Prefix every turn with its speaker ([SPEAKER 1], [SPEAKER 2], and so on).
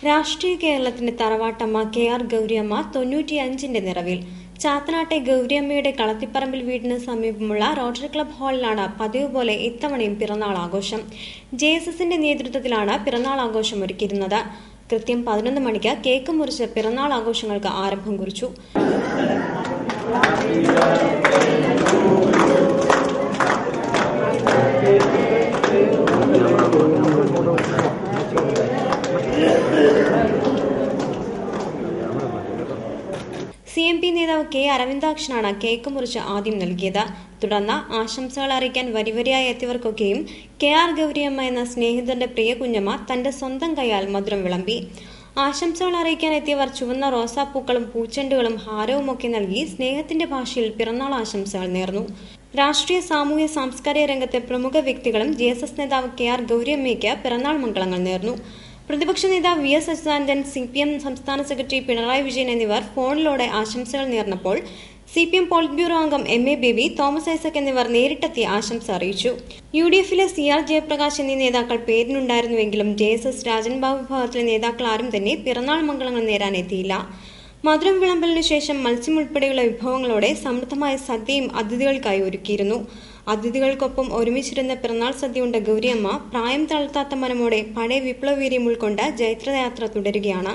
[SPEAKER 1] രാഷ്ട്രീയ കേരളത്തിന്റെ തറവാട്ടമ്മ കെ.ആർ. ഗൗരിയമ്മ 95-ന്റെ നിറവിൽ. ചാത്തനാട്ടെ ഗൗരിയമ്മയുടെ കളത്തിപ്പറമ്പിൽ വീടിന് സമീപമുള്ള റോട്ടറി ക്ലബ് ഹാളിലാണ് പതിവ് പോലെ ഇത്തവണയും പിറന്നാൾ ആഘോഷം. ജെ.എസ്.എസിന്റെ നേതൃത്വത്തിലാണ് പിറന്നാൾ ആഘോഷം ഒരുക്കിയിരുന്നത്. കൃത്യം 11 മണിക്ക് കേക്ക് മുറിച്ച് പിറന്നാൾ ആഘോഷങ്ങൾക്ക് ആരംഭം കുറിച്ചു. CMP നേതാവ് കെ. അരവിന്ദാക്ഷനാണ് കേക്ക് മുറിച്ച് ആദ്യം നൽകിയത്. തുടർന്ന് ആശംസകൾ അറിയിക്കാൻ വരിവരിയായി എത്തിയവർക്കൊക്കെയും കെ.ആർ. ഗൗരിയമ്മ എന്ന സ്നേഹിതന്റെ പ്രിയ കുഞ്ഞമ്മ തന്റെ സ്വന്തം കൈയാൽ മധുരം വിളമ്പി. ആശംസകൾ അറിയിക്കാൻ എത്തിയവർ ചുവന്ന റോസാപ്പൂക്കളും പൂച്ചെണ്ടുകളും ഹാരവുമൊക്കെ നൽകി സ്നേഹത്തിന്റെ ഭാഷയിൽ പിറന്നാൾ ആശംസകൾ നേർന്നു. രാഷ്ട്രീയ, സാമൂഹ്യ, സാംസ്കാരിക രംഗത്തെ പ്രമുഖ വ്യക്തികളും JSS നേതാവ് കെ.ആർ. ഗൗരിയമ്മയ്ക്ക് പിറന്നാൾ മംഗളങ്ങൾ നേർന്നു. പ്രതിപക്ഷ നേതാവ് VS അച്യുതാനന്ദൻ, CPM സംസ്ഥാന സെക്രട്ടറി പിണറായി വിജയൻ എന്നിവർ ഫോണിലൂടെ ആശംസകൾ നേർന്നപ്പോൾ CPM പോളിറ്റ് ബ്യൂറോ അംഗം MA ബേബി, തോമസ് ഐസക് എന്നിവർ നേരിട്ടെത്തി ആശംസ അറിയിച്ചു. UDF-ലെ CR ജയപ്രകാശ് എന്നീ നേതാക്കൾ പേരിനുണ്ടായിരുന്നുവെങ്കിലും JSS രാജൻ ബാബു വിഭാഗത്തിലെ നേതാക്കൾ ആരും തന്നെ പിറന്നാൾ മംഗളങ്ങൾ നേരാൻ എത്തിയില്ല. മധുരം വിളമ്പലിനു ശേഷം മത്സ്യം ഉൾപ്പെടെയുള്ള വിഭവങ്ങളോടെ സമൃദ്ധമായ സദ്യയും അതിഥികൾക്കായി ഒരുക്കിയിരുന്നു. അതിഥികൾക്കൊപ്പം ഒരുമിച്ചിരുന്ന പിറന്നാൾ സദ്യ ഉണ്ട ഗൗരിയമ്മ പ്രായം തളർത്താത്ത മനമോടെ പഴയ വിപ്ലവവീര്യം ഉൾക്കൊണ്ട് ജൈത്രയാത്ര തുടരുകയാണ്.